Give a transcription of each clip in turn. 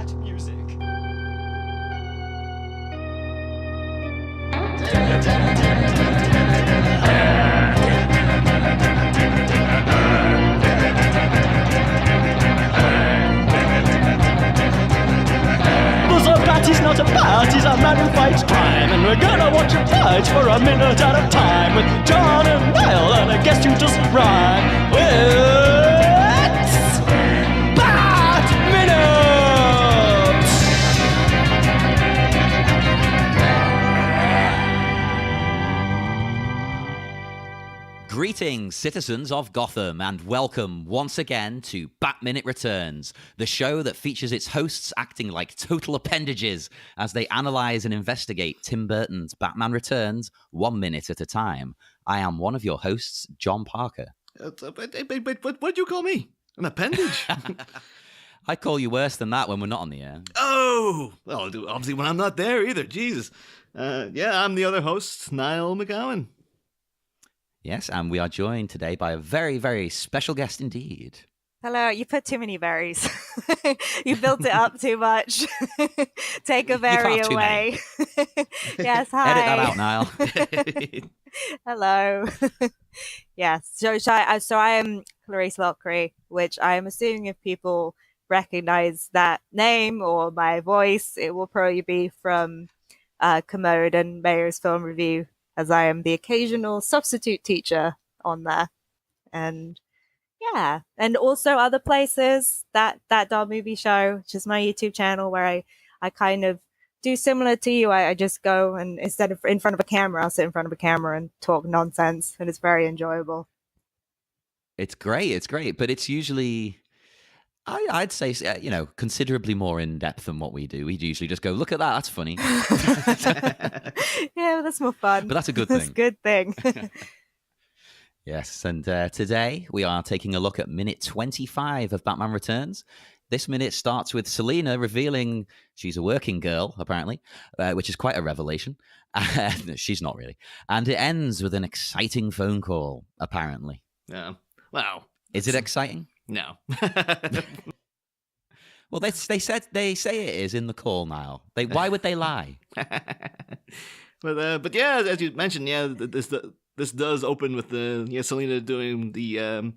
Bat music. He's not a bat, he's a man who fights crime. And we're gonna watch him fight for a minute at a time. With John and Niall and a guest who doesn't rhyme. It's Bat Minute! Greetings, citizens of Gotham, and welcome once again to Bat Minute Returns, the show that features its hosts acting like total appendages as they analyse and investigate Tim Burton's Batman Returns 1 minute at a time. I am one of your hosts, John Parker. What'd you call me? An appendage? I call you worse than that when we're not on the air. Oh! Well, obviously when I'm not there either, Jesus. Yeah, I'm the other host, Niall McGowan. Yes, and we are joined today by a very, very special guest indeed. Hello, you put too many berries. You built it up too much. Take a berry away. Yes, hi. Edit that out, Niall. Hello. Yes, so I am Clarisse Loughrey, which I am assuming if people recognize that name or my voice, it will probably be from Kermode and Mayo's film review, as I am the occasional substitute teacher on there. And yeah, and also other places, that Dog Movie Show, which is my YouTube channel where I kind of do similar to you. I just go and instead of in front of a camera, I'll sit in front of a camera and talk nonsense, and it's very enjoyable. It's great, but it's usually... I'd say, considerably more in depth than what we do. We usually just go, look at that, that's funny. Yeah, that's more fun. But that's a good thing. That's a good thing. Yes, and today we are taking a look at minute 25 of Batman Returns. This minute starts with Selina revealing she's a working girl, apparently, which is quite a revelation. She's not really. And it ends with an exciting phone call, apparently. Yeah. Wow. Is it exciting? No. Well, they say it is in the call now. Why would they lie? But yeah, as you mentioned, yeah, this does open with Selina doing the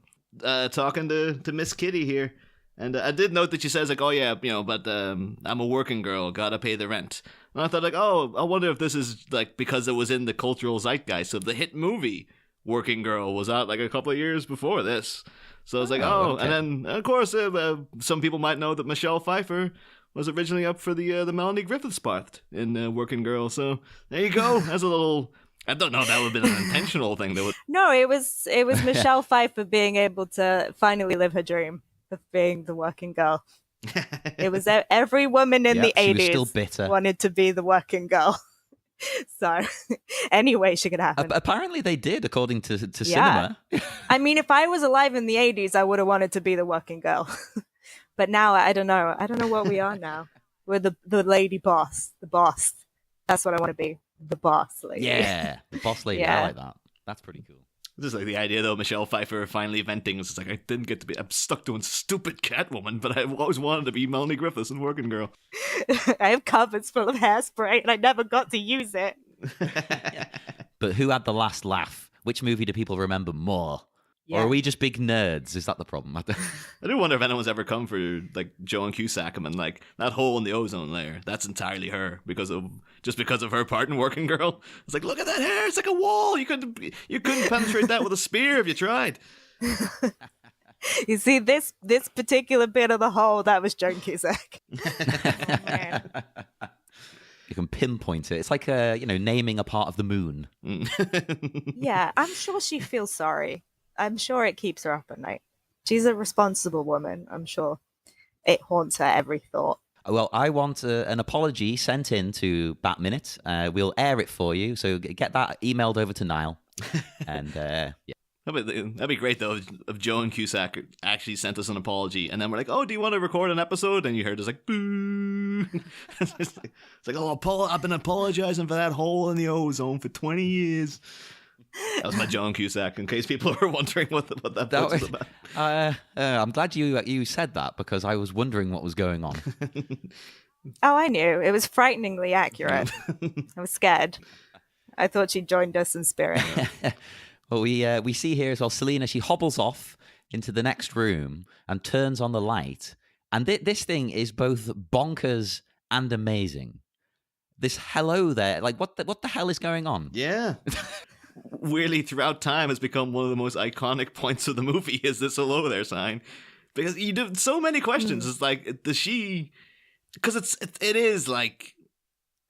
talking to Miss Kitty here, and I did note that she says like, oh yeah, but I'm a working girl, gotta pay the rent. And I thought like, oh, I wonder if this is like because it was in the cultural zeitgeist of the hit movie Working Girl was out like a couple of years before this. So I was like, okay. And then, of course, some people might know that Michelle Pfeiffer was originally up for the Melanie Griffiths part in Working Girl. So there you go. As a little... I don't know if that would have been an intentional thing. No, it was Michelle Pfeiffer being able to finally live her dream of being the working girl. It was every woman in the 80s wanted to be the working girl. So, anyway, she could happen. Apparently they did, according to cinema. I mean, if I was alive in the 80s, I would have wanted to be the working girl. But now, I don't know. I don't know what we are now. We're the lady boss. The boss. That's what I want to be. The boss lady. Yeah, the boss lady. Yeah. I like that. That's pretty cool. Just like the idea, though, Michelle Pfeiffer finally venting. It's like, I didn't get to be... I'm stuck doing stupid Catwoman, but I've always wanted to be Melanie Griffiths in Working Girl. I have cupboards full of hairspray, and I never got to use it. But who had the last laugh? Which movie do people remember more? Yeah. Or are we just big nerds? Is that the problem? I do wonder if anyone's ever come for like Joan Cusack and like that hole in the ozone layer. That's entirely her because of her part in Working Girl. It's like, look at that hair. It's like a wall. You couldn't penetrate that with a spear if you tried. You see, this particular bit of the hole, that was Joan Cusack. Oh, man. You can pinpoint it. It's like naming a part of the moon. Yeah, I'm sure she feels sorry. I'm sure it keeps her up at night. She's a responsible woman. I'm sure it haunts her every thought. Well, I want an apology sent in to Bat Minute. We'll air it for you. So get that emailed over to Niall. And yeah. That'd be great, though, if Joan Cusack actually sent us an apology. And then we're like, oh, do you want to record an episode? And you heard us like, boo. It's like, oh, I've been apologizing for that hole in the ozone for 20 years. That was my John Cusack, in case people were wondering what that was about. I'm glad you said that, because I was wondering what was going on. Oh, I knew. It was frighteningly accurate. I was scared. I thought she joined us in spirit. Well, we see here as well, Selina, she hobbles off into the next room and turns on the light. And this thing is both bonkers and amazing. This hello there, like what the hell is going on? Yeah. Weirdly, throughout time has become one of the most iconic points of the movie is this hello there sign. Because you do so many questions. It's like, does she... Because it is like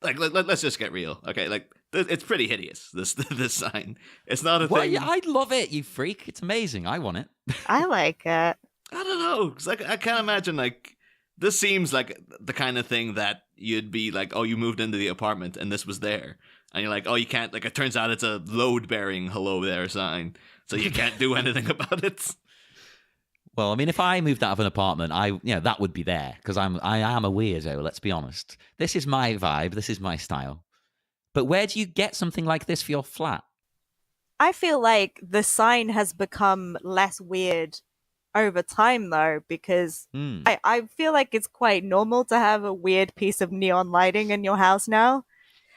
let's just get real, okay? Like, it's pretty hideous, this sign. It's not a thing. Yeah, I love it, you freak. It's amazing. I want it. I like it. I don't know. Cause I can't imagine, like, this seems like the kind of thing that you'd be like, oh, you moved into the apartment and this was there. And you're like, oh, you can't, like, it turns out it's a load-bearing hello there sign. So you can't do anything about it. Well, I mean, if I moved out of an apartment, that would be there, because I am a weirdo, let's be honest. This is my vibe, this is my style. But where do you get something like this for your flat? I feel like the sign has become less weird over time, though, because I feel like it's quite normal to have a weird piece of neon lighting in your house now.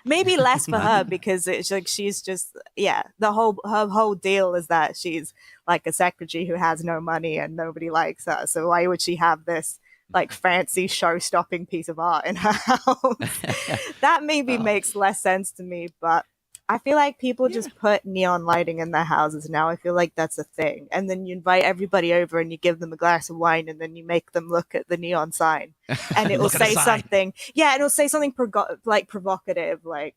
Maybe less for her, because it's like she's just, her whole deal is that she's like a secretary who has no money and nobody likes her. So why would she have this like fancy show-stopping piece of art in her house? That maybe makes less sense to me, but I feel like people just put neon lighting in their houses now. I feel like that's a thing. And then you invite everybody over and you give them a glass of wine and then you make them look at the neon sign. And it will say something. Yeah, it'll say something provocative, like,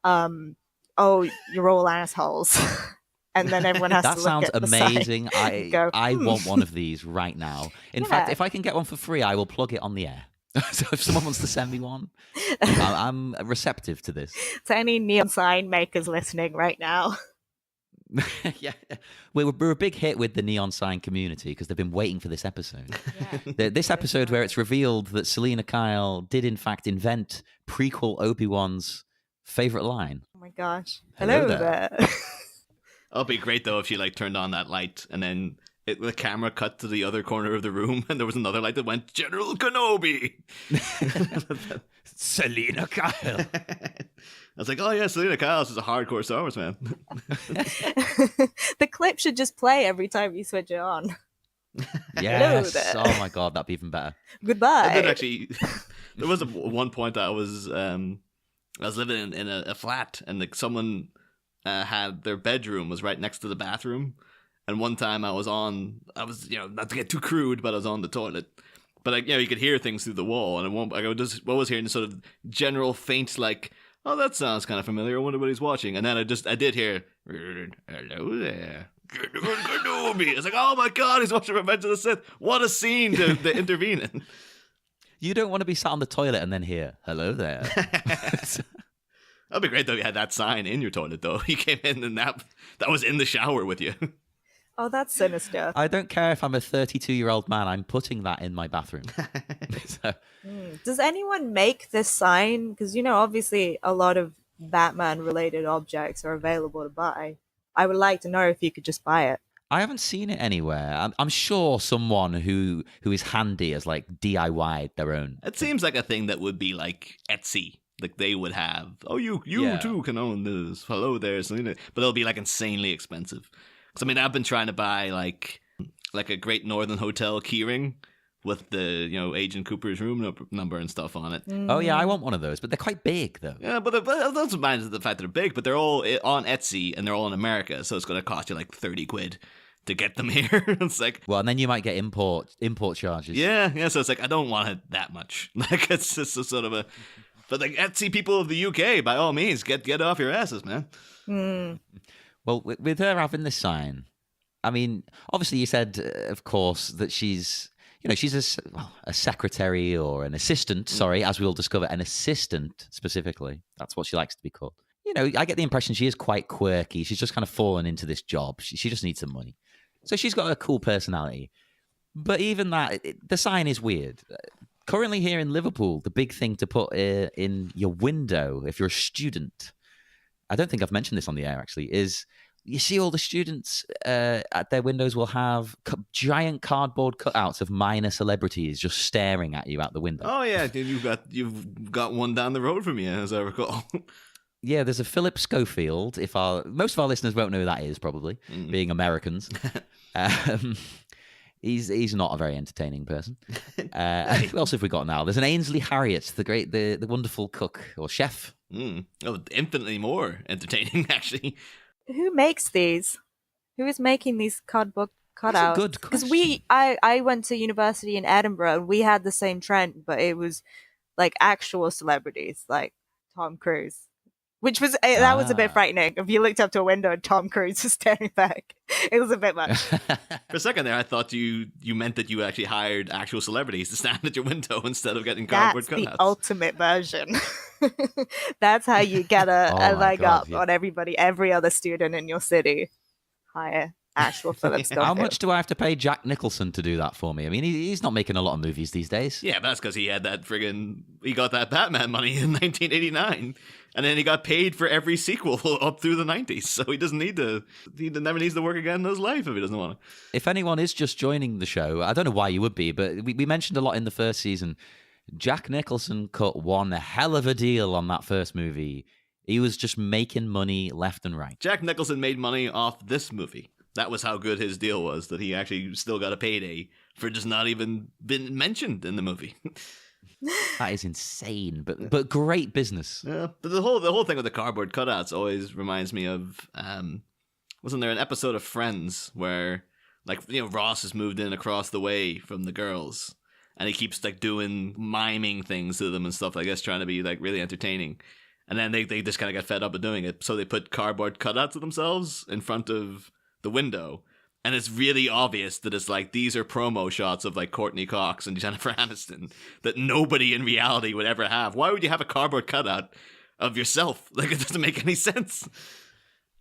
oh, you're all assholes. And then everyone has to look at the sign. That sounds amazing. I want one of these right now. In fact, if I can get one for free, I will plug it on the air. So if someone wants to send me one, I'm receptive to this. To any neon sign makers listening right now. Yeah, we're a big hit with the neon sign community because they've been waiting for this episode. Yeah. This episode where it's revealed that Selina Kyle did in fact invent prequel Obi-Wan's favorite line. Oh my gosh. Hello there. It'd be great though if she like turned on that light and then the camera cut to the other corner of the room and there was another light that went, General Kenobi! Selina Kyle. I was like, oh yeah, Selina Kyle is a hardcore Star Wars fan. The clip should just play every time you switch it on. Yes. Oh my god, that'd be even better. Goodbye. I did actually. There was one point I was living in a flat and like someone had their bedroom was right next to the bathroom. And one time I was not to get too crude, but I was on the toilet. But you could hear things through the wall, and I was hearing this sort of general faint, like, oh, that sounds kind of familiar. I wonder what he's watching. And then I did hear, hello there, Kenobi. I was like, oh my god, he's watching Revenge of the Sith. What a scene to intervene in. You don't want to be sat on the toilet and then hear, hello there. That'd be great though. You had that sign in your toilet though. You came in and that was in the shower with you. Oh, that's sinister. I don't care if I'm a 32-year-old man. I'm putting that in my bathroom. Does anyone make this sign? Because, obviously a lot of Batman-related objects are available to buy. I would like to know if you could just buy it. I haven't seen it anywhere. I'm sure someone who is handy has like DIY'd their own. It seems like a thing that would be like Etsy. Like they would have, oh, you too can own this. Hello there, Selina. But it'll be like insanely expensive. Because, I've been trying to buy, like a Great Northern Hotel keyring with the, Agent Cooper's room number and stuff on it. Oh, yeah, I want one of those. But they're quite big, though. Yeah, but those mind the fact that they're big, but they're all on Etsy and they're all in America. So it's going to cost you, like, 30 quid to get them here. It's like... Well, and then you might get import charges. Yeah, so it's like, I don't want it that much. Like, it's just a sort of a... But, like, Etsy people of the UK, by all means, get off your asses, man. Well, with her having this sign, obviously you said, of course, that she's a secretary or an assistant, as we'll discover, an assistant specifically. That's what she likes to be called. I get the impression she is quite quirky. She's just kind of fallen into this job. She just needs some money. So she's got a cool personality. But even that, the sign is weird. Currently here in Liverpool, the big thing to put in your window if you're a student, I don't think I've mentioned this on the air actually, is you see all the students at their windows will have giant cardboard cutouts of minor celebrities just staring at you out the window. Oh yeah, you've got one down the road from you, as I recall. Yeah, there's a Philip Schofield. Most of our listeners won't know who that is, probably, being Americans. He's not a very entertaining person. Who else have we got now? There's an Ainsley Harriott, the wonderful cook or chef. Oh, infinitely more entertaining, actually. Who makes these? Who is making these cardboard cutouts? That's a good question. Because I went to university in Edinburgh and we had the same trend, but it was like actual celebrities, like Tom Cruise. Which was that was a bit frightening. If you looked up to a window and Tom Cruise was staring back, it was a bit much. For a second there, I thought you meant that you actually hired actual celebrities to stand at your window instead of getting cardboard cutouts. That's the ultimate version. That's how you get a leg up on every other student in your city. Hire actual Philip Schofield. How much do I have to pay Jack Nicholson to do that for me? I mean, he's not making a lot of movies these days. Yeah, but that's because he got that Batman money in 1989. And then he got paid for every sequel up through the 90s. So he never needs to work again in his life if he doesn't want to. If anyone is just joining the show, I don't know why you would be, but we mentioned a lot in the first season. Jack Nicholson cut one hell of a deal on that first movie. He was just making money left and right. Jack Nicholson made money off this movie. That was how good his deal was, that he actually still got a payday for just not even been mentioned in the movie. That is insane, but great business. Yeah, but the whole thing with the cardboard cutouts always reminds me of wasn't there an episode of Friends where Ross has moved in across the way from the girls and he keeps doing miming things to them and stuff, I guess, trying to be really entertaining. And then they just kind of got fed up with doing it, so they put cardboard cutouts of themselves in front of the window. And it's really obvious that it's these are promo shots of Courtney Cox and Jennifer Aniston that nobody in reality would ever have. Why would you have a cardboard cutout of yourself? It doesn't make any sense.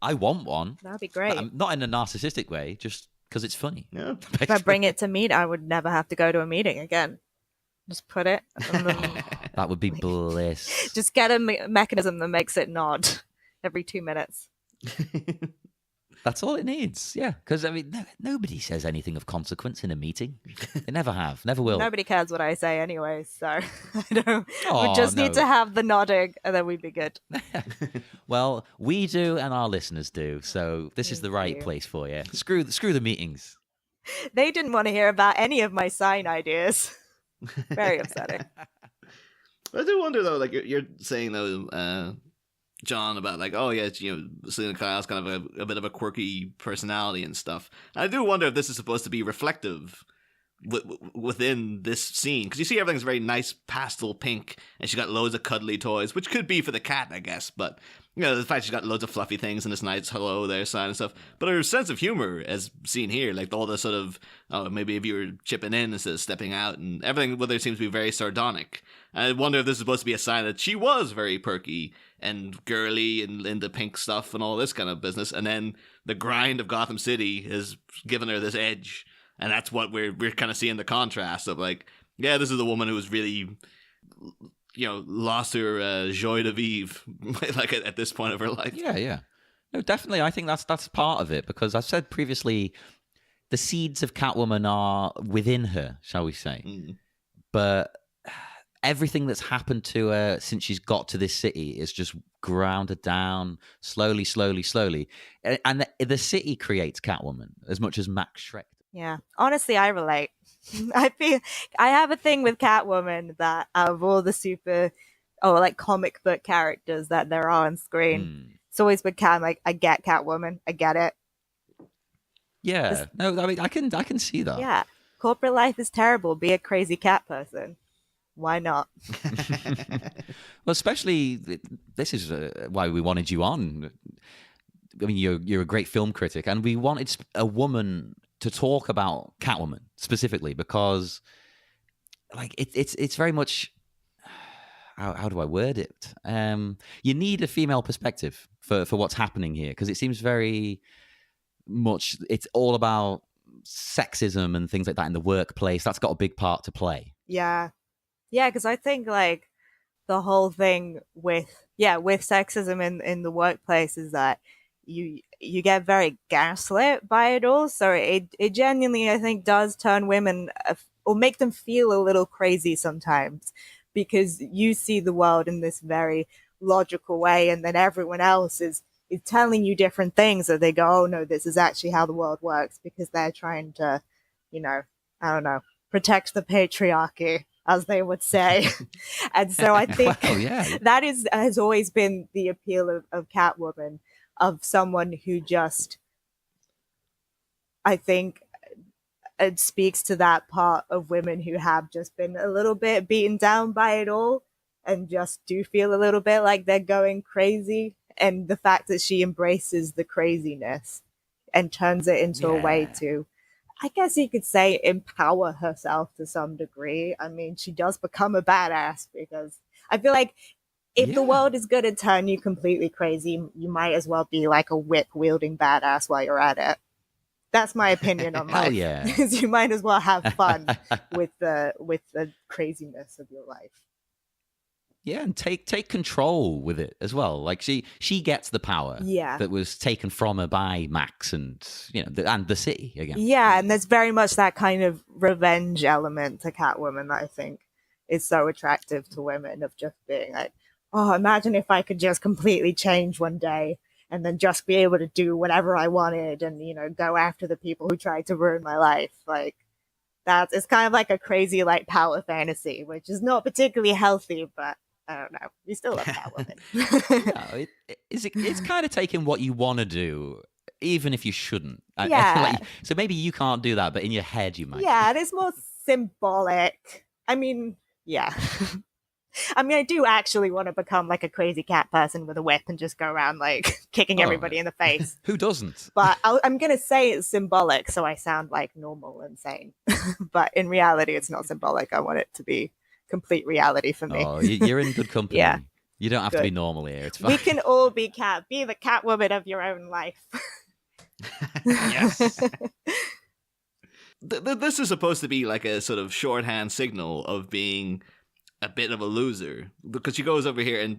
I want one. That'd be great. Not in a narcissistic way, just because it's funny. Yeah. If I bring it to meet, I would never have to go to a meeting again. Just put it. That would be bliss. Just get a mechanism that makes it nod every 2 minutes. That's all it needs, yeah. Because, nobody says anything of consequence in a meeting. They never have, never will. Nobody cares what I say anyway, so we just need to have the nodding and then we'd be good. Well, we do and our listeners do, so this is the right place for you. Screw the meetings. They didn't want to hear about any of my sign ideas. Very upsetting. I do wonder, though, you're saying, though, John, about Selina Kyle's kind of a bit of a quirky personality and stuff. And I do wonder if this is supposed to be reflective within this scene, because you see everything's very nice pastel pink, and she's got loads of cuddly toys, which could be for the cat, I guess. But the fact she's got loads of fluffy things and this nice hello there sign and stuff. But her sense of humor, as seen here, all the sort of maybe if you were chipping in instead of stepping out, and everything with her seems to be very sardonic. And I wonder if this is supposed to be a sign that she was very perky and girly and into pink stuff and all this kind of business, and then the grind of Gotham City has given her this edge, and that's what we're kind of seeing the contrast of this is a woman who was really lost her joie de vivre at this point of her life. Yeah. No, definitely. I think that's part of it, because I've said previously the seeds of Catwoman are within her, shall we say. But everything that's happened to her since she's got to this city is just ground her down slowly. And the city creates Catwoman as much as Max Schreck. Yeah. Honestly, I relate. I have a thing with Catwoman that out of all the comic book characters that there are on screen, it's always been Cat. I get Catwoman. I get it. Yeah. No, I can see that. Yeah. Corporate life is terrible. Be a crazy cat person. Why not? Well, especially this is why we wanted you on. I mean, you're a great film critic, and we wanted a woman to talk about Catwoman specifically because, it's very much how do I word it? You need a female perspective for what's happening here, because it seems very much it's all about sexism and things like that in the workplace. That's got a big part to play. Yeah. Yeah, because I think the whole thing with sexism in the workplace is that you get very gaslit by it all. So it genuinely, I think, does turn women or make them feel a little crazy sometimes, because you see the world in this very logical way, and then everyone else is telling you different things. So they go, oh no, this is actually how the world works, because they're trying to, I don't know, protect the patriarchy, as they would say. And so I think that has always been the appeal of Catwoman, of someone who just, I think, it speaks to that part of women who have just been a little bit beaten down by it all and just do feel a little bit like they're going crazy. And the fact that she embraces the craziness and turns it into a way to, I guess you could say, empower herself to some degree. I mean, she does become a badass, because I feel like if the world is going to turn you completely crazy, you might as well be like a whip-wielding badass while you're at it. That's my opinion on life. Because you might as well have fun with the craziness of your life. Yeah, and take control with it as well. Like she gets the power that was taken from her by Max and and the city again. Yeah, and there's very much that kind of revenge element to Catwoman that I think is so attractive to women, of just being like, oh, imagine if I could just completely change one day and then just be able to do whatever I wanted and, go after the people who tried to ruin my life. Like, it's kind of like a crazy, like, power fantasy, which is not particularly healthy, but I don't know. We still love Catwoman. It's kind of taking what you want to do, even if you shouldn't. Yeah. So maybe you can't do that, but in your head you might. Yeah, it is more symbolic. I mean, yeah. I mean, I do actually want to become like a crazy cat person with a whip and just go around like kicking everybody in the face. Who doesn't? But I'm going to say it's symbolic, so I sound like normal and sane. But in reality, it's not symbolic. I want it to be complete reality for me. Oh, you're in good company. Yeah. You don't have to be normal here. It's fine. We can all be the Catwoman of your own life. Yes. This is supposed to be like a sort of shorthand signal of being a bit of a loser, because she goes over here and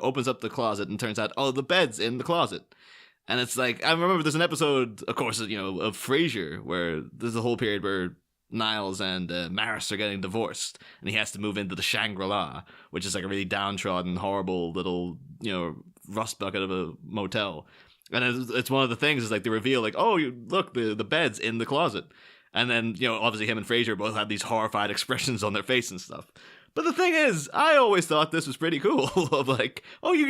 opens up the closet and turns out, oh, the bed's in the closet. And it's like, I remember there's an episode, of course, of Frasier, where there's a whole period where Niles and Maris are getting divorced, and he has to move into the Shangri-La, which is like a really downtrodden, horrible little, rust bucket of a motel. And it's one of the things is like they reveal like, oh, look, the bed's in the closet. And then, obviously him and Frasier both have these horrified expressions on their face and stuff. But the thing is, I always thought this was pretty cool. Of like, oh, you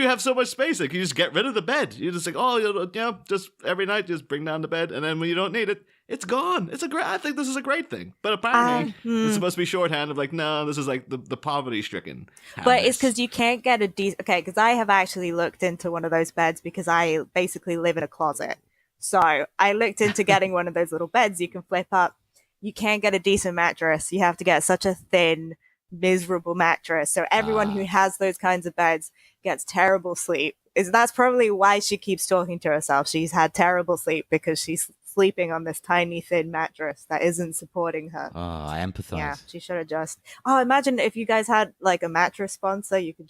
have so much space, like you just get rid of the bed. You're just like, oh, just every night just bring down the bed, and then when you don't need it, it's gone. I think this is a great thing. But apparently, it's supposed to be shorthand of like, no, this is like the poverty-stricken. But it's because you can't get a decent. Okay, because I have actually looked into one of those beds because I basically live in a closet. So I looked into getting one of those little beds you can flip up. You can't get a decent mattress. You have to get such a thin, miserable mattress. So everyone who has those kinds of beds gets terrible sleep. That's probably why she keeps talking to herself. She's had terrible sleep because she's sleeping on this tiny, thin mattress that isn't supporting her. Oh, I empathize. Yeah, she should have just... Oh, imagine if you guys had like a mattress sponsor, you could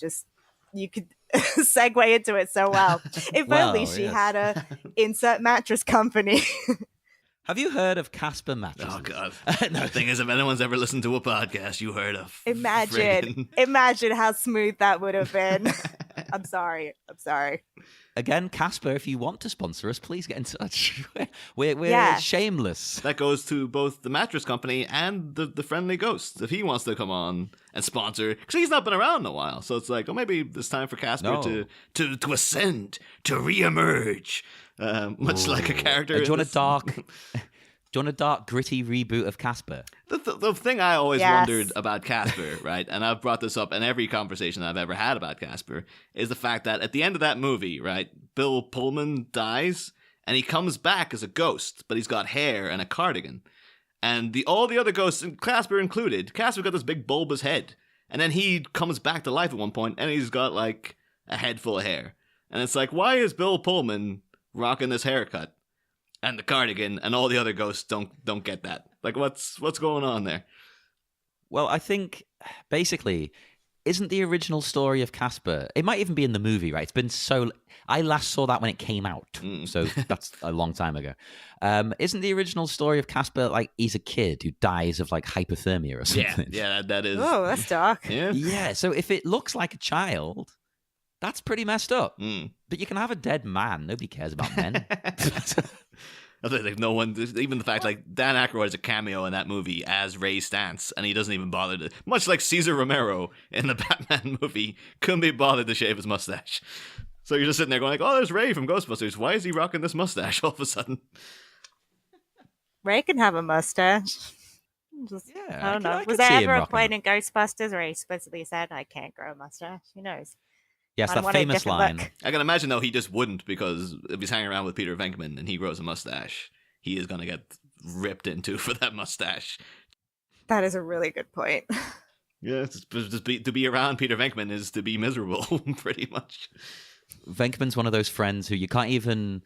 segue into it so well. If only she had a insert mattress company. Have you heard of Casper mattresses? Oh, God. The thing is, if anyone's ever listened to a podcast, you heard of... Imagine how smooth that would have been. I'm sorry. Again, Casper, if you want to sponsor us, please get in touch. We're shameless. That goes to both the mattress company and the friendly ghost, if he wants to come on and sponsor. Because he's not been around in a while. So it's like, maybe it's time for Casper to ascend, to reemerge. Much like a character. Do you want a dark, gritty reboot of Casper? The thing I always wondered about Casper, right, and I've brought this up in every conversation I've ever had about Casper, is the fact that at the end of that movie, right, Bill Pullman dies, and he comes back as a ghost, but he's got hair and a cardigan. And all the other ghosts, and Casper included, Casper got this big bulbous head. And then he comes back to life at one point, and he's got, like, a head full of hair. And it's like, why is Bill Pullman rocking this haircut and the cardigan, and all the other ghosts don't get that? Like, what's going on there? Well, I think basically isn't the original story of Casper? It might even be in the movie, right? It's been so. I last saw that when it came out, so that's a long time ago. Isn't the original story of Casper like he's a kid who dies of like hypothermia or something? Yeah, that is. Oh, that's dark. Yeah. Yeah. So if it looks like a child, that's pretty messed up. But you can have a dead man. Nobody cares about men. I think like no one, even the fact like Dan Aykroyd has a cameo in that movie as Ray Stantz, and he doesn't even bother to, much like Cesar Romero in the Batman movie, couldn't be bothered to shave his mustache. So you're just sitting there going like, oh, there's Ray from Ghostbusters. Why is he rocking this mustache all of a sudden? Ray can have a mustache. I don't know. Was there ever a point in Ghostbusters where he explicitly said, I can't grow a mustache? Who knows? Yes, that famous line. Look. I can imagine, though, he just wouldn't, because if he's hanging around with Peter Venkman and he grows a mustache, he is going to get ripped into for that mustache. That is a really good point. Yeah, to be around Peter Venkman is to be miserable, pretty much. Venkman's one of those friends who you can't even...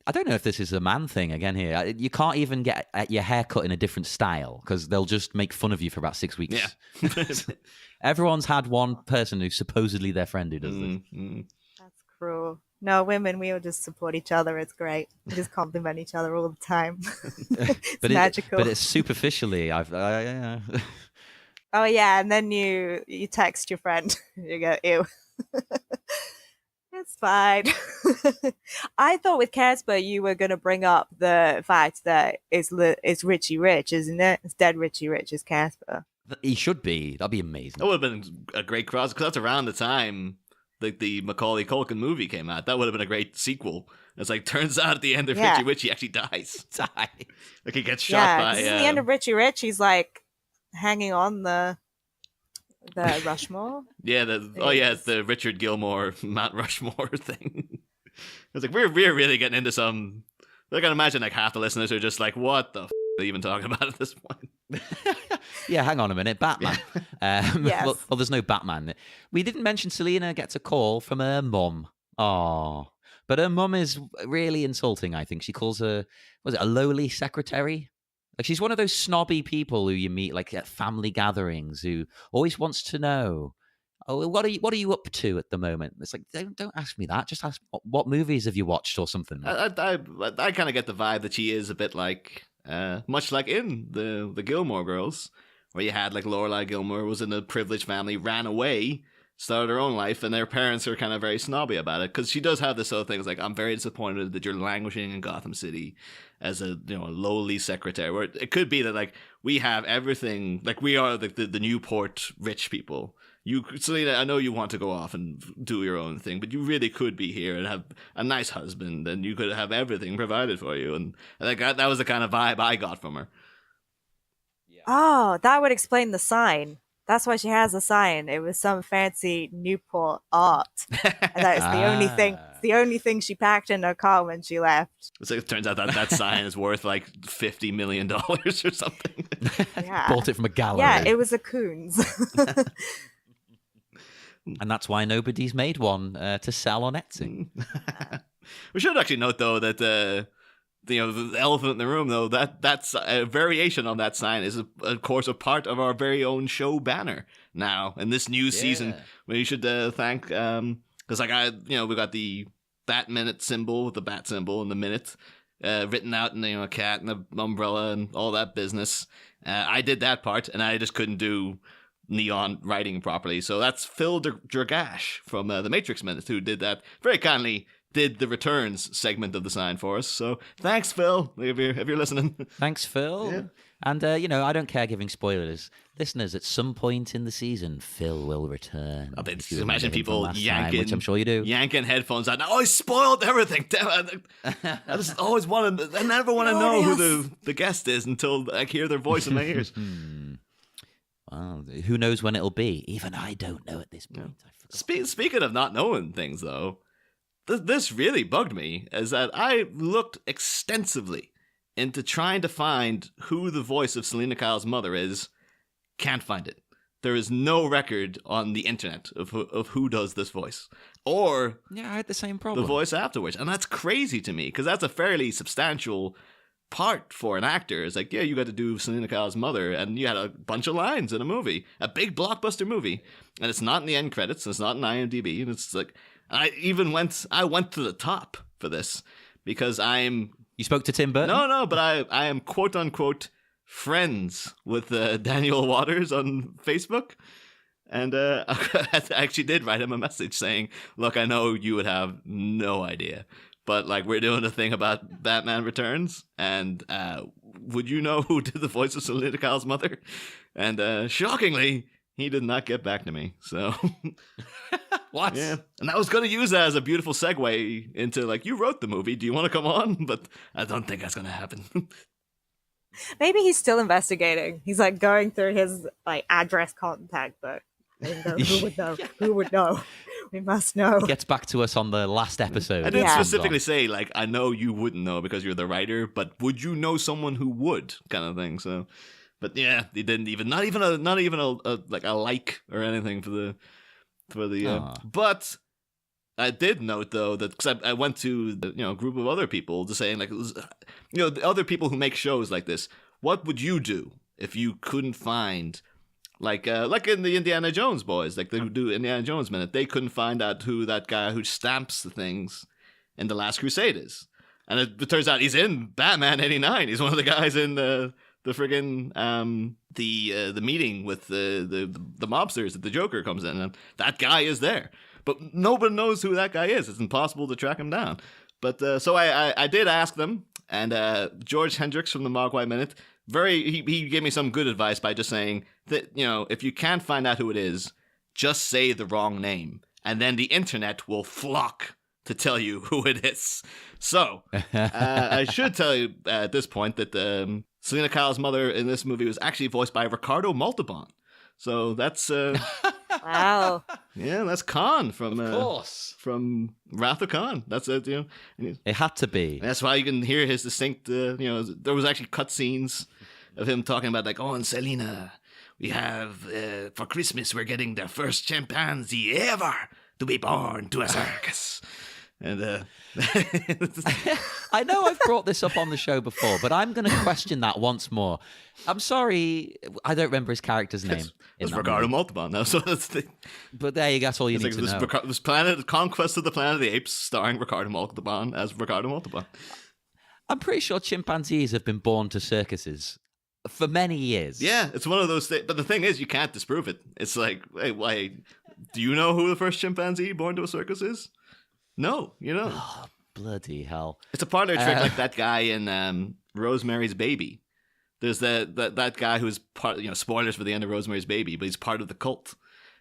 I don't know if this is a man thing again here. You can't even get your hair cut in a different style because they'll just make fun of you for about 6 weeks. Yeah. Everyone's had one person who's supposedly their friend who does this. That's cruel. No, women, we all just support each other. It's great. We just compliment each other all the time. It's magical. But it's superficially. Oh, yeah, and then you text your friend. You go, ew. It's fine. I thought with Casper you were going to bring up the fact that it's Richie Rich, isn't it? It's dead Richie Rich is Casper. He should be. That'd be amazing. That would have been a great cross, because that's around the time the Macaulay Culkin movie came out. That would have been a great sequel. It's like, turns out at the end of Richie Rich, he actually dies. Like he gets shot by... at the end of Richie Rich, he's like hanging on the Rushmore. Yeah, it's the Richard Gilmore Mount Rushmore thing. It's like we're really getting into some. I can imagine like half the listeners are just like, "What the f are they even talking about at this point?" Yeah, hang on a minute, Batman. Yes. Well, there's no Batman. We didn't mention Selina gets a call from her mum. Oh, but her mum is really insulting. I think she calls her, was it a lowly secretary? Like she's one of those snobby people who you meet like at family gatherings who always wants to know, oh, what are you up to at the moment? It's like, don't ask me that. Just ask what movies have you watched or something. I kind of get the vibe that she is a bit like, much like in the Gilmore Girls, where you had like Lorelai Gilmore was in a privileged family, ran away, started her own life, and their parents are kind of very snobby about it, because she does have this sort of thing. It's like, I'm very disappointed that you're languishing in Gotham City as a lowly secretary. Where it could be that like we have everything, like we are like the Newport rich people. You, Selina, I know you want to go off and do your own thing, but you really could be here and have a nice husband, and you could have everything provided for you. And I think that was the kind of vibe I got from her. Yeah. Oh, that would explain the sign. That's why she has a sign. It was some fancy Newport art. And that is the only thing. It's the only thing she packed in her car when she left. It's like, it turns out that sign is worth like $50 million or something. Yeah. Bought it from a gallery. Yeah, it was a Coons. And that's why nobody's made one to sell on Etsy. We should actually note, though, that the elephant in the room, though, that's a variation on that sign is, of course, a part of our very own show banner now in this new season. We should thank, because we got the Bat Minute symbol with the bat symbol and the minute written out in a cat and an umbrella and all that business. I did that part, and I just couldn't do neon writing properly. So that's Phil Dragash from the Matrix Minute, who did that very kindly. Did the returns segment of the sign for us. So thanks, Phil, if you're listening. Thanks, Phil. Yeah. And, I don't care giving spoilers. Listeners, at some point in the season, Phil will return. Just imagine people yanking, which I'm sure you do. Yanking headphones out. Oh, I spoiled everything. I just always wanted, I never want to know who the guest is until I hear their voice in my ears. Well, who knows when it'll be? Even I don't know at this point. Yeah. Speaking of not knowing things, though, this really bugged me, is that I looked extensively into trying to find who the voice of Selina Kyle's mother is. Can't find it. There is no record on the internet of who does this voice. Or I had the same problem. The voice afterwards. And that's crazy to me, because that's a fairly substantial part for an actor. It's like, yeah, you got to do Selina Kyle's mother, and you had a bunch of lines in a movie, a big blockbuster movie, and it's not in the end credits, it's not in IMDb, and it's like, I went to the top for this because You spoke to Tim Burton? No, but I am quote unquote friends with Daniel Waters on Facebook. And I actually did write him a message saying, look, I know you would have no idea, but like we're doing a thing about Batman Returns, and would you know who did the voice of Selina Kyle's mother? And shockingly, he did not get back to me. So What? Yeah, and I was going to use that as a beautiful segue into like, you wrote the movie, do you want to come on? But I don't think that's going to happen. Maybe he's still investigating. He's like going through his like address contact book. Who would know? Who would know? We must know. He gets back to us on the last episode. I didn't Yeah. specifically say like, I know you wouldn't know because you're the writer, but would you know someone who would, kind of thing. So, but yeah, he didn't even not even a like or anything for the. But I did note though that because I went to a group of other people just saying like, the other people who make shows like this, what would you do if you couldn't find like in the Indiana Jones boys, like they do Indiana Jones Minute, they couldn't find out who that guy who stamps the things in The Last Crusade is, and it turns out he's in Batman '89. He's one of the guys in the friggin' the meeting with the mobsters that the Joker comes in, and that guy is there. But nobody knows who that guy is. It's impossible to track him down. But so I did ask them, and George Hendricks from the Mogwai Minute, he gave me some good advice by just saying that, if you can't find out who it is, just say the wrong name, and then the internet will flock to tell you who it is. So I should tell you at this point that Selina Kyle's mother in this movie was actually voiced by Ricardo Montalban. So that's Wow. yeah, that's Khan from Of course. from Wrath of Khan. That's it, It had to be. That's why you can hear his distinct. There was actually cutscenes of him talking about like, oh, and Selina, we have for Christmas we're getting the first chimpanzee ever to be born to a circus. And I know I've brought this up on the show before, but I'm going to question that once more. I'm sorry, I don't remember his character's name. it's Ricardo Montalban now, so that's the. But there you go, that's all you It's need like to know. this Planet Conquest of the Planet of the Apes, starring Ricardo Montalban as Ricardo Montalban. I'm pretty sure chimpanzees have been born to circuses for many years. Yeah, it's one of those things. But the thing is, you can't disprove it. It's like, hey, why? Do you know who the first chimpanzee born to a circus is? No, you know. Oh, bloody hell. It's a parlor trick like that guy in Rosemary's Baby. There's that guy who's part, spoilers for the end of Rosemary's Baby, but he's part of the cult.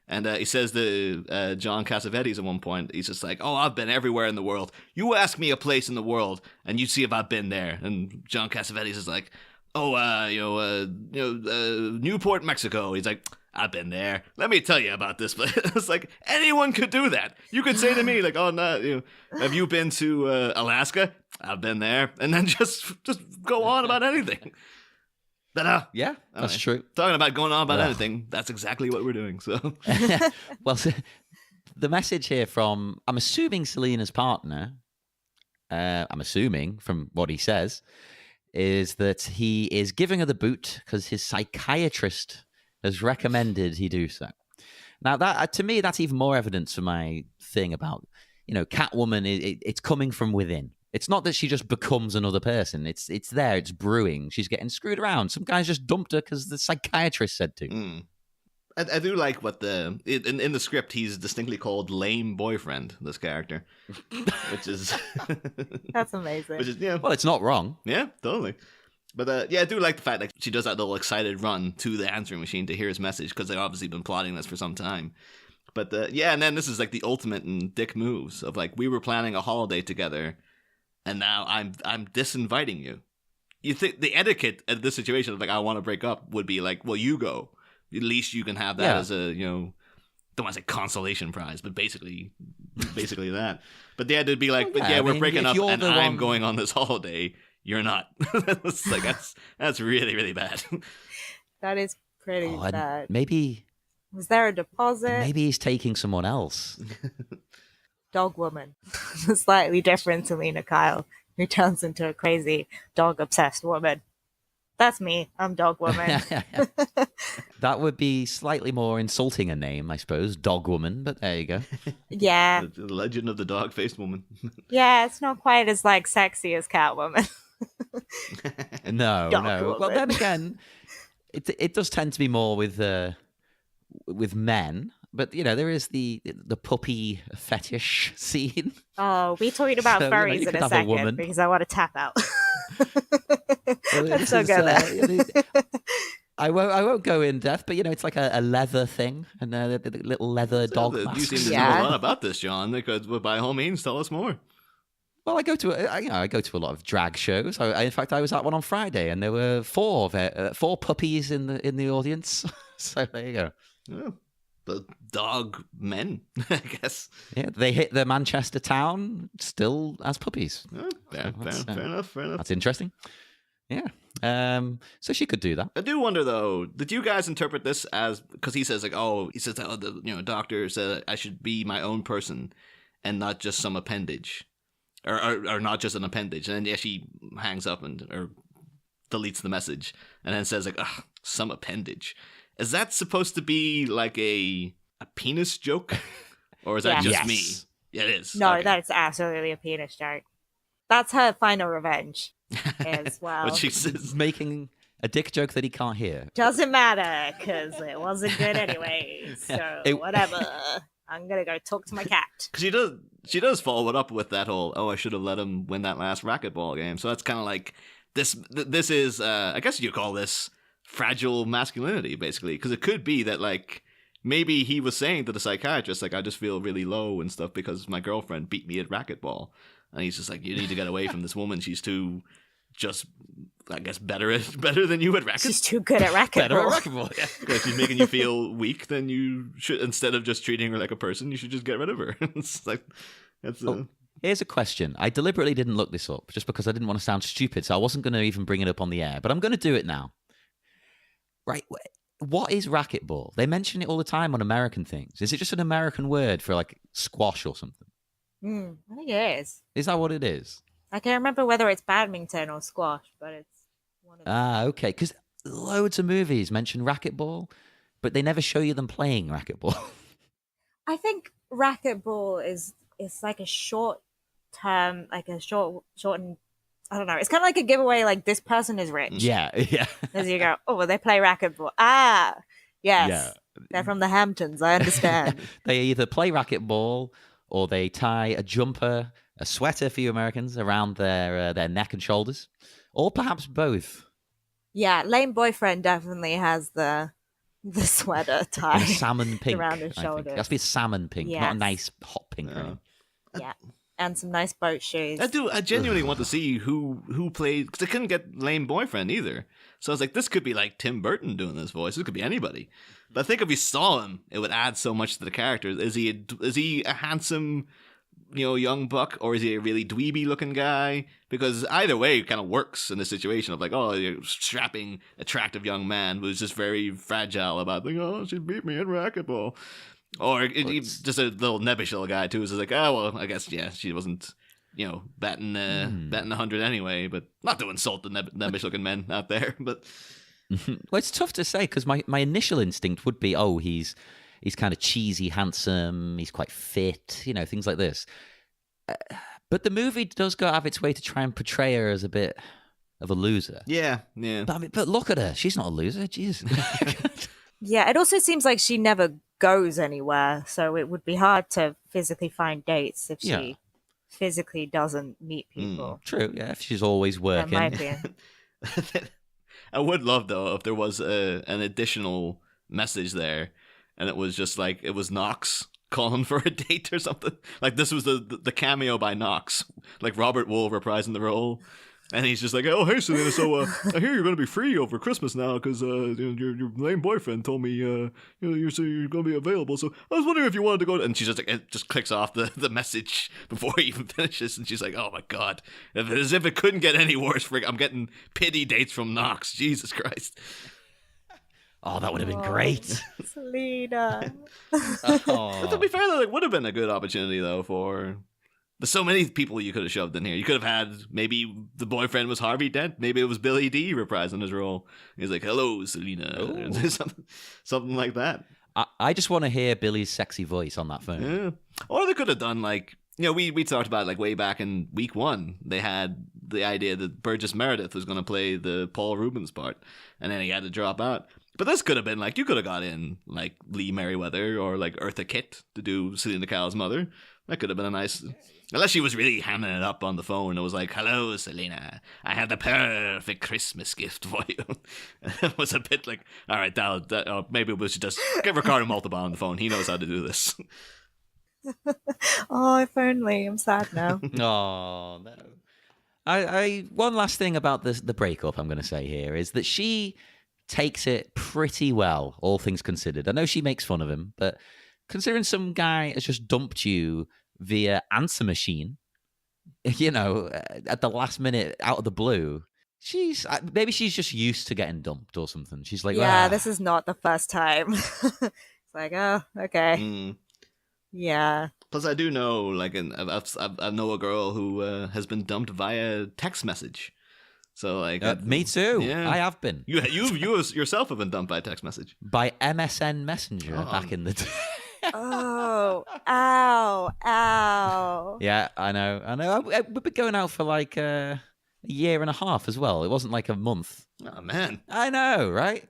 And he says to John Cassavetes at one point, he's just like, oh, I've been everywhere in the world. You ask me a place in the world, and you see if I've been there. And John Cassavetes is like, oh, Newport, Mexico. He's like, I've been there. Let me tell you about this place. It's like, anyone could do that. You could say to me, like, oh, no, have you been to Alaska? I've been there. And then just go on about anything. But, Yeah, that's true. Talking about going on about anything, that's exactly what we're doing. So, Well, the message here from, I'm assuming Selina's partner, I'm assuming from what he says, is that he is giving her the boot because his psychiatrist has recommended he do so. Now, that to me, that's even more evidence for my thing about, Catwoman. It's coming from within. It's not that she just becomes another person. It's there. It's brewing. She's getting screwed around. Some guys just dumped her because the psychiatrist said to. I do like what in the script he's distinctly called lame boyfriend. This character, which is That's amazing. which is Well, it's not wrong. yeah, totally. But I do like the fact that she does that little excited run to the answering machine to hear his message because they've obviously been plotting this for some time. But and then this is like the ultimate in dick moves of like, we were planning a holiday together, and now I'm disinviting you. You think the etiquette of this situation of like, I want to break up would be like, well, you go. At least you can have that as a don't want to say consolation prize, but basically that. But yeah, it'd be like, we're breaking up, and I'm going on this holiday. You're not. It's like that's really, really bad. That is pretty And bad. maybe Was there a deposit? maybe he's taking someone else. Dog woman. Slightly different Selina Kyle. who turns into a crazy dog-obsessed woman. That's me. I'm Dog Woman. That would be slightly more insulting a name, I suppose, Dog Woman, but there you go. Yeah. The legend of the dog-faced woman. Yeah, it's not quite as like sexy as Catwoman. No. Woman. Well, then again, it does tend to be more with men, but there is the puppy fetish scene. Oh, we talking about So, furries you in could a have a second woman. because I want to tap out. Well, Let's this not is, go there. I won't go in depth, but it's like a leather thing and the little leather dog You mask. seem to Yeah. know a lot about this, John. Because by all means, tell us more. Well, I go to a lot of drag shows. In fact, I was at one on Friday, and there were four puppies in the audience. So there you go. Oh, the dog men, I guess. Yeah, they hit the Manchester town still as puppies. Oh, fair enough. That's interesting. Yeah. So she could do that. I do wonder though, did you guys interpret this as, because he says the doctor said I should be my own person and not just some appendage, or not just an appendage, and then she hangs up or deletes the message and then says some appendage. Is that supposed to be like a penis joke, or is that just Yes. me? Yeah, it is. No, Okay. that's absolutely a penis joke. That's her final revenge as well. But she says, Making a dick joke that he can't hear. Doesn't matter because it wasn't good anyway. So whatever. I'm gonna go talk to my cat. because she does follow it up with that whole I should have let him win that last racquetball game. So that's kind of like this is I guess you call this fragile masculinity, basically, because it could be that like maybe he was saying to the psychiatrist I just feel really low and stuff because my girlfriend beat me at racquetball, and he's just like, you need to get away from this woman. She's too just, I guess, better than you at racquetball. She's too good at Better racquetball. at racquetball. Yeah. If she's making you feel weak, then you should, instead of just treating her like a person, you should just get rid of her. It's like that's. Here's a question. I deliberately didn't look this up just because I didn't want to sound stupid, so I wasn't going to even bring it up on the air, but I'm going to do it now. Right. What is racquetball? They mention it all the time on American things. Is it just an American word for like squash or something? I think it is. Is that what it is? I can't remember whether it's badminton or squash, but it's one of them. Okay. Because loads of movies mention racquetball, but they never show you them playing racquetball. I think racquetball is like a short term, like a shortened. I don't know. It's kind of like a giveaway. Like, this person is rich. Yeah. As you go, oh, well, they play racquetball. Ah, yes. Yeah. They're from the Hamptons. I understand. They either play racquetball or they tie a jumper, a sweater for you Americans, around their neck and shoulders, or perhaps both. Yeah, lame boyfriend definitely has the sweater In tie a salmon pink. around his I think. shoulders. It has to be salmon pink, not a Yes. nice hot pink. Right? Yeah, and some nice boat shoes. I genuinely want to see who played, because I couldn't get lame boyfriend either. So I was like, this could be like Tim Burton doing this voice. This could be anybody. But I think if we saw him, it would add so much to the character. Is he a handsome, young buck, or is he a really dweeby looking guy? Because either way, it kind of works in the situation of like, you're strapping, attractive young man who's just very fragile about like, she beat me at racquetball. Or just a little nebbish little guy too. Is like, I guess she wasn't, batting 100 anyway. But not to insult the nebbish looking men out there. But Well, it's tough to say because my initial instinct would be, he's kind of cheesy, handsome, he's quite fit, things like this. But the movie does go out of its way to try and portray her as a bit of a loser. yeah. But look at her; she's not a loser. Jeez. Yeah, it also seems like she never goes anywhere, so it would be hard to physically find dates if she physically doesn't meet people. True. Yeah, if she's always In working. my opinion. I would love though if there was an additional message there, and it was just like it was Knox calling for a date or something. Like this was the cameo by Knox, like Robert Wool reprising the role, and he's just like, "Oh hey Selina, so I hear you're going to be free over Christmas now because your lame boyfriend told me you're going to be available. So I was wondering if you wanted to go." And she's just like, it just clicks off the message before he even finishes, and she's like, "Oh my god, as if it couldn't get any worse. I'm getting pity dates from Knox. Jesus Christ." Oh, that would have been great. Selena. But to be fair, though, it would have been a good opportunity though for There's so many people you could have shoved in here. You could have had, maybe the boyfriend was Harvey Dent. Maybe it was Billy D reprising his role. He's like, hello, Selina. Something like that. I just want to hear Billy's sexy voice on that phone. Yeah. Or they could have done like, we talked about like way back in week 1, they had the idea that Burgess Meredith was going to play the Paul Rubens part, and then he had to drop out. But this could have been like, you could have got in like Lee Merriweather or like Eartha Kitt to do Selina Kyle's mother. That could have been a nice, unless she was really hamming it up on the phone. It was like, hello, Selina, I have the perfect Christmas gift for you. It was a bit like, all right, maybe we should just get Ricardo Montalban on the phone. He knows how to do this. Oh, if only. I'm sad now. Oh, no. I one last thing about the breakup I'm going to say here is that she takes it pretty well, all things considered. I know she makes fun of him, but considering some guy has just dumped you via answer machine, at the last minute out of the blue, maybe she's just used to getting dumped or something. She's like, yeah, this is not the first time. It's like, oh, okay. Mm. Yeah. Plus, I do know, like, I know a girl who has been dumped via text message. So, like, me too. Yeah. I have been. You yourself have been dumped by text message by MSN Messenger back in the day. Oh, ow. Yeah, I know. We've been going out for like a year and a half as well. It wasn't like a month. Oh man, I know, right?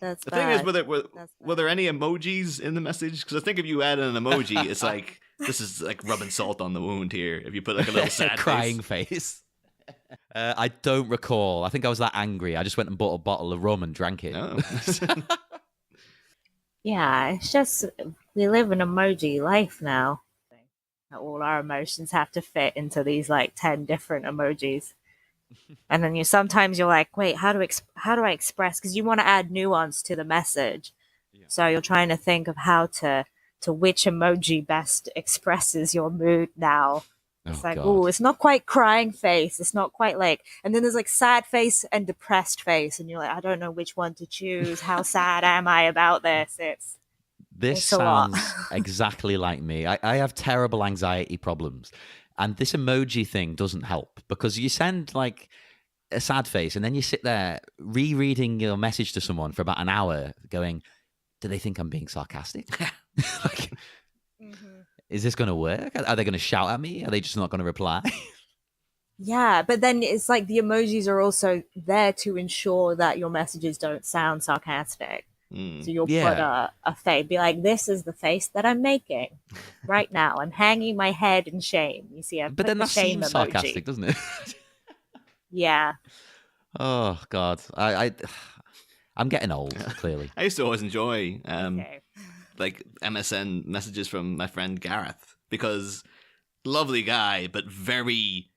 That's the bad. thing is, were there any emojis in the message? Because I think if you add an emoji, it's like, this is like rubbing salt on the wound here. If you put like a little sad crying face. I don't recall. I think I was that angry. I just went and bought a bottle of rum and drank it. Oh. Yeah, it's just we live an emoji life now. All our emotions have to fit into these like 10 different emojis. And then sometimes you're like, wait, how do I express? Because you want to add nuance to the message. Yeah. So you're trying to think of how to which emoji best expresses your mood now. It's like, oh, it's not quite crying face. It's not quite like, and then there's like sad face and depressed face. And you're like, I don't know which one to choose. How sad am I about this? This sounds exactly like me. I have terrible anxiety problems. And this emoji thing doesn't help because you send like a sad face and then you sit there rereading your message to someone for about an hour going, do they think I'm being sarcastic? Like, is this going to work? Are they going to shout at me? Are they just not going to reply? Yeah, but then it's like the emojis are also there to ensure that your messages don't sound sarcastic. So you'll put a face, be like, this is the face that I'm making right now. I'm hanging my head in shame. You see, but then that seems sarcastic, doesn't it? Yeah. Oh, God. I'm getting old, clearly. I used to always enjoy like MSN messages from my friend Gareth because lovely guy, but very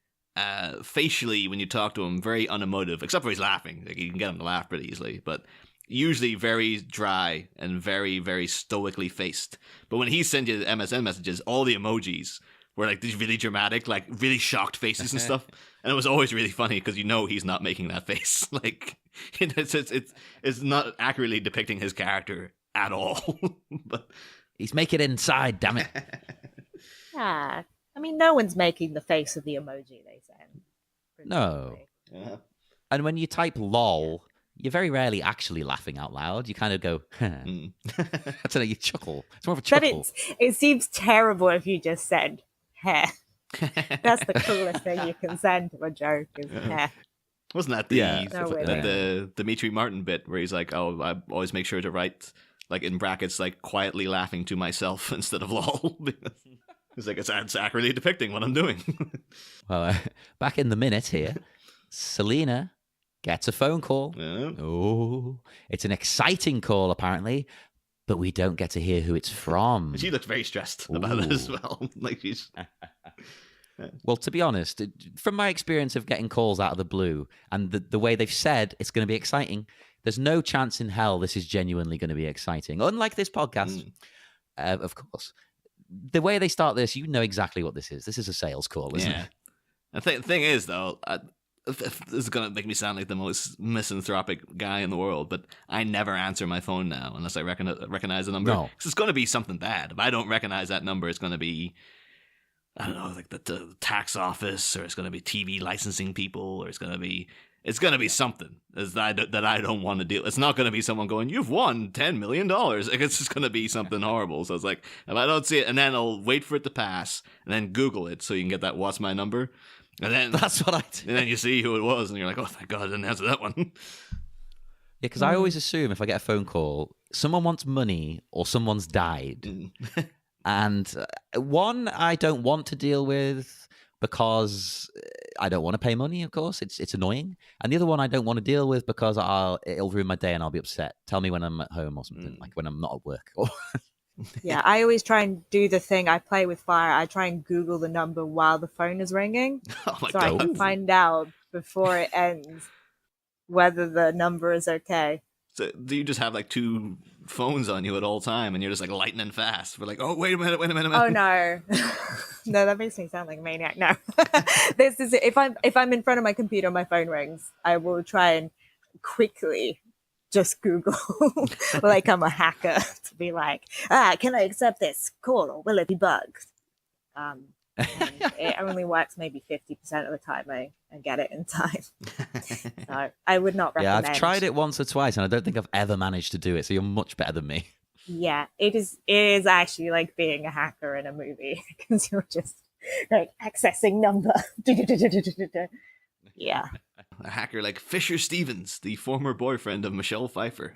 facially, when you talk to him, very unemotive, except for he's laughing. Like, you can get him to laugh pretty easily, but usually very dry and very, very stoically faced. But when he sent you MSN messages, all the emojis were like these really dramatic, like really shocked faces and stuff. And it was always really funny because he's not making that face. Like, it's not accurately depicting his character at all. But he's making it inside, damn it. Yeah. I mean, no one's making the face of the emoji they send. No. Yeah. And when you type lol, you're very rarely actually laughing out loud. You kind of go, I don't know, you chuckle. It's more of a chuckle. But it seems terrible if you just send heh. That's the coolest thing you can send to a joke is heh. Wasn't that the Dimitri Martin bit where he's like, oh, I always make sure to write, like, in brackets, like, quietly laughing to myself instead of lol. It's like, it's accurately depicting what I'm doing. Well, back in the minute here, Selina gets a phone call. Yeah. Oh, it's an exciting call, apparently, but we don't get to hear who it's from. She looks very stressed about it as well. Like she's... Well, to be honest, from my experience of getting calls out of the blue and the way they've said it's going to be exciting, there's no chance in hell this is genuinely going to be exciting. Unlike this podcast, of course. The way they start this, you know exactly what this is. This is a sales call, isn't it? The thing is, though, this is going to make me sound like the most misanthropic guy in the world, but I never answer my phone now unless I recognize the number. No. Because it's going to be something bad. If I don't recognize that number, it's going to be I don't know, like the tax office, or it's going to be TV licensing people, or it's going to be something that I don't want to deal. It's not going to be someone going, "You've won $10 million." Like, it's just going to be something horrible. So it's like, if I don't see it, and then I'll wait for it to pass, and then Google it so you can get that "What's my number?" And then That's what I do. and then you see who it was, and you're like, "Oh, thank God I didn't answer that one." Yeah, because I always assume if I get a phone call, someone wants money or someone's died. And one I don't want to deal with because I don't want to pay money, of course. It's annoying. And the other one I don't want to deal with because it'll ruin my day and I'll be upset. Tell me when I'm at home or something, like when I'm not at work. Yeah, I always try and do the thing. I play with fire. I try and Google the number while the phone is ringing. Oh my so God. I can find out before it ends whether the number is okay. So do you just have like two phones on you at all time, and you're just like lightning fast? We're like, "Oh, wait a minute. Oh no. No, that makes me sound like a maniac. No. This is if I'm in front of my computer, my phone rings, I will try and quickly just Google like I'm a hacker to be like, can I accept this call or will it be bugged? It only works maybe 50% of the time I get it in time. So I would not recommend. Yeah, I've tried it once or twice and I don't think I've ever managed to do it. So you're much better than me. Yeah, it is actually like being a hacker in a movie because you're just like accessing number. Yeah. A hacker like Fisher Stevens, the former boyfriend of Michelle Pfeiffer.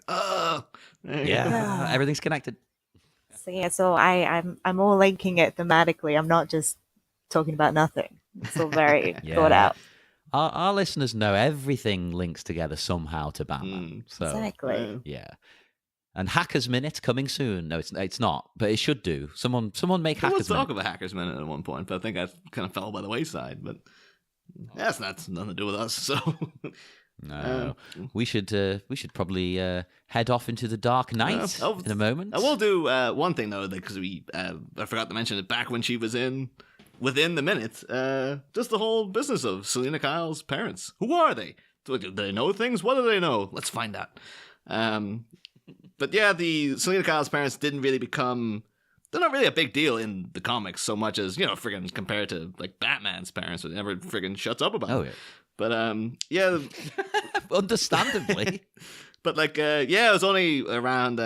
Yeah, everything's connected. So yeah, so I'm all linking it thematically. I'm not just talking about nothing. It's all very thought out. Our listeners know everything links together somehow to Batman. So Exactly. yeah. And Hackers Minute coming soon. No, it's not, but it should do. Someone make There was Hackers Minute. talk of a Hackers Minute at one point, but I think I kind of fell by the wayside. But that's nothing to do with us. So no, we should probably head off into the dark night in a moment. I will do one thing though, because I forgot to mention it back when she was within the minute. Just the whole business of Selina Kyle's parents. Who are they? Do they know things? What do they know? Let's find out. But yeah, the Selina Kyle's parents didn't really become. They're not really a big deal in the comics so much as, friggin' compared to like Batman's parents, who never friggin' shuts up about it. Oh yeah. But yeah, understandably. But like it was only around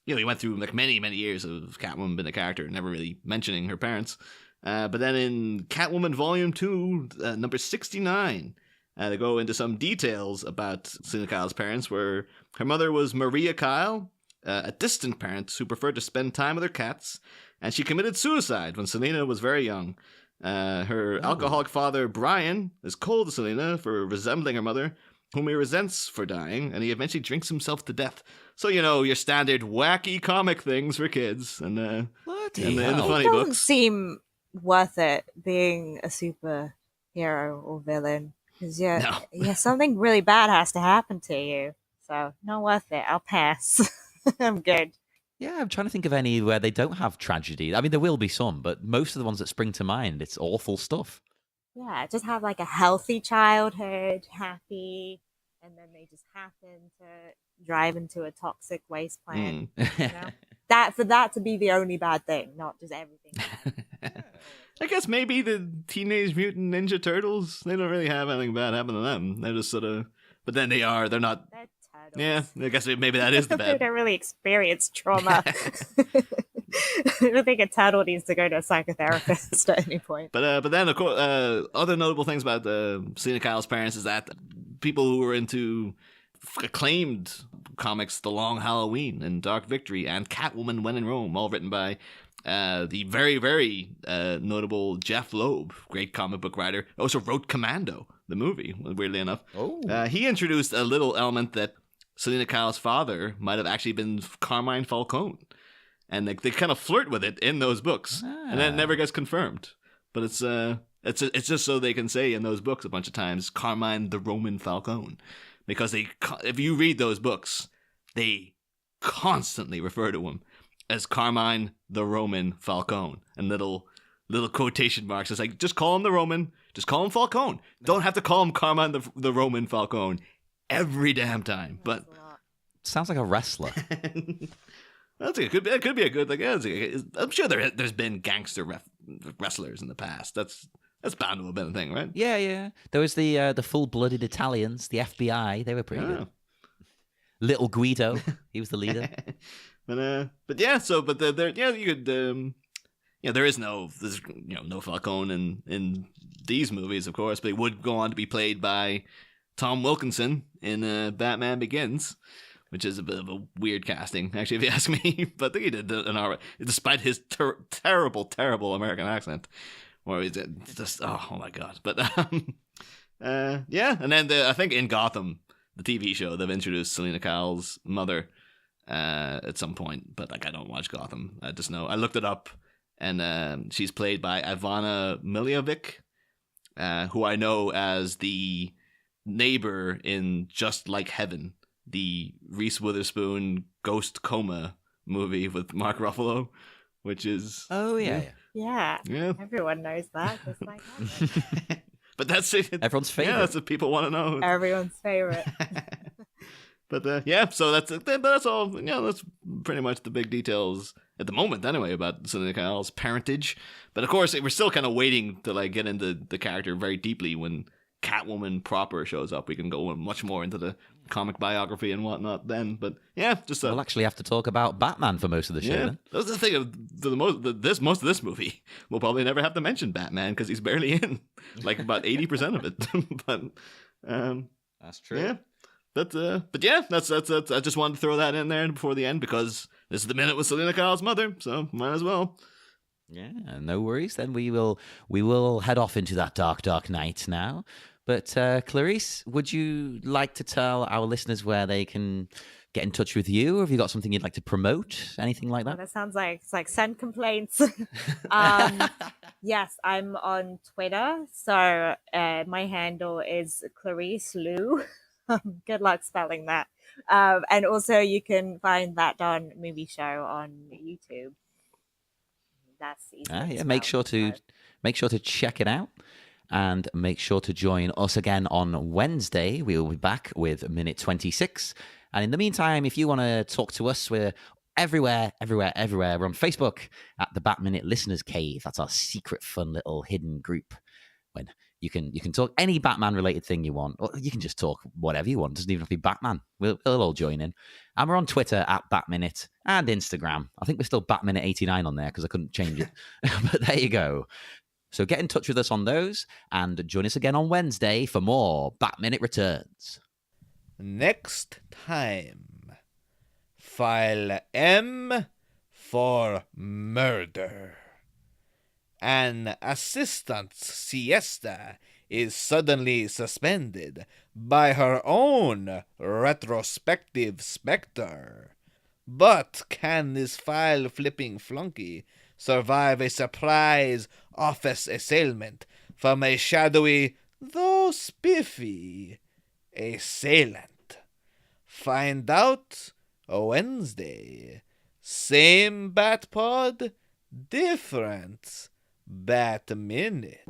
we went through like many years of Catwoman being a character, never really mentioning her parents. But then in Catwoman Volume 2, number 69, they go into some details about Selina Kyle's parents, where her mother was Maria Kyle, a distant parent who preferred to spend time with her cats, and she committed suicide when Selina was very young. Her alcoholic father, Brian, is cold to Selina for resembling her mother, whom he resents for dying, and he eventually drinks himself to death. So, your standard wacky comic things for kids and in the funny It doesn't books. seem worth it being a superhero or villain. Because something really bad has to happen to you. So, not worth it. I'll pass. I'm good. Yeah, I'm trying to think of any where they don't have tragedy. I mean, there will be some, but most of the ones that spring to mind, it's awful stuff. Yeah, just have like a healthy childhood, happy, and then they just happen to drive into a toxic waste plant. That for that to be the only bad thing, not just everything. I guess maybe the Teenage Mutant Ninja Turtles, they don't really have anything bad happen to them. They're just sort of, but then they're not. They're turtles. Yeah, I guess maybe that is the They bad. don't really experience trauma. I don't think a turtle needs to go to a psychotherapist at any point. But then, of course, other notable things about Selina Kyle's parents is that people who were into acclaimed comics, The Long Halloween and Dark Victory and Catwoman When in Rome, all written by the very, very notable Jeff Loeb, great comic book writer, also wrote Commando, the movie, weirdly enough. He introduced a little element that Selina Kyle's father might have actually been Carmine Falcone. And they kind of flirt with it in those books, and then it never gets confirmed. But it's just so they can say in those books a bunch of times Carmine the Roman Falcone, because if you read those books, they constantly refer to him as Carmine the Roman Falcone, and little quotation marks. It's like, just call him the Roman, just call him Falcone. Don't have to call him Carmine the Roman Falcone every damn time. But sounds like a wrestler. It could be a good, like, I'm sure there's been gangster wrestlers in the past. That's bound to have been a thing, right? Yeah. There was the full-blooded Italians, the FBI. They were pretty good. Little Guido, he was the leader. But yeah, so but there, you could, there's no Falcone in these movies, of course, but he would go on to be played by Tom Wilkinson in Batman Begins, which is a bit of a weird casting, actually, if you ask me. But I think he did an alright, despite his terrible American accent, where he's just oh my god. But yeah, and then I think in Gotham, the TV show, they've introduced Selina Kyle's mother at some point, but like I don't watch Gotham. I just know I looked it up, and she's played by Ivana Miljovic, who I know as the neighbor in Just Like Heaven, the Reese Witherspoon ghost coma movie with Mark Ruffalo, which is yeah. Everyone knows that. Just like Heaven. But that's it. Everyone's favorite. Yeah, that's what people want to know. Everyone's favorite. But yeah, so that's it. But that's all. That's pretty much the big details at the moment, anyway, about Selina Kyle's parentage. But of course, we're still kind of waiting to like get into the character very deeply. When Catwoman proper shows up, we can go much more into the comic biography and whatnot then. But yeah, just we'll actually have to talk about Batman for most of the show. Then. That's the thing of most of this movie. We'll probably never have to mention Batman because he's barely in, like about 80% of it. But that's true. Yeah. But yeah, that's. I just wanted to throw that in there before the end because this is the minute with Selina Kyle's mother, so might as well. Yeah, no worries. Then we will head off into that dark night now. But Clarisse, would you like to tell our listeners where they can get in touch with you? Or have you got something you'd like to promote? Anything like that? That sounds like it's like send complaints. Yes, I'm on Twitter. So my handle is Clarisse Lou. Good luck spelling that. And also you can find That Done Movie Show on YouTube. That's easy. Make sure to check it out. And make sure to join us again on Wednesday. We will be back with Minute 26. And in the meantime, if you want to talk to us, we're everywhere. We're on Facebook at the Bat Minute Listeners Cave. That's our secret, fun little hidden group. When you can talk any Batman-related thing you want, or you can just talk whatever you want. It doesn't even have to be Batman. We'll all join in. And we're on Twitter at Batminute and Instagram. I think we're still Batminute89 on there because I couldn't change it. But there you go. So get in touch with us on those and join us again on Wednesday for more Bat Minute Returns. Next time, File M for murder. An assistant's siesta is suddenly suspended by her own retrospective spectre. But can this file-flipping flunky survive a surprise office assailment from a shadowy, though spiffy, assailant? Find out Wednesday. Same Batpod, different Bat Minute.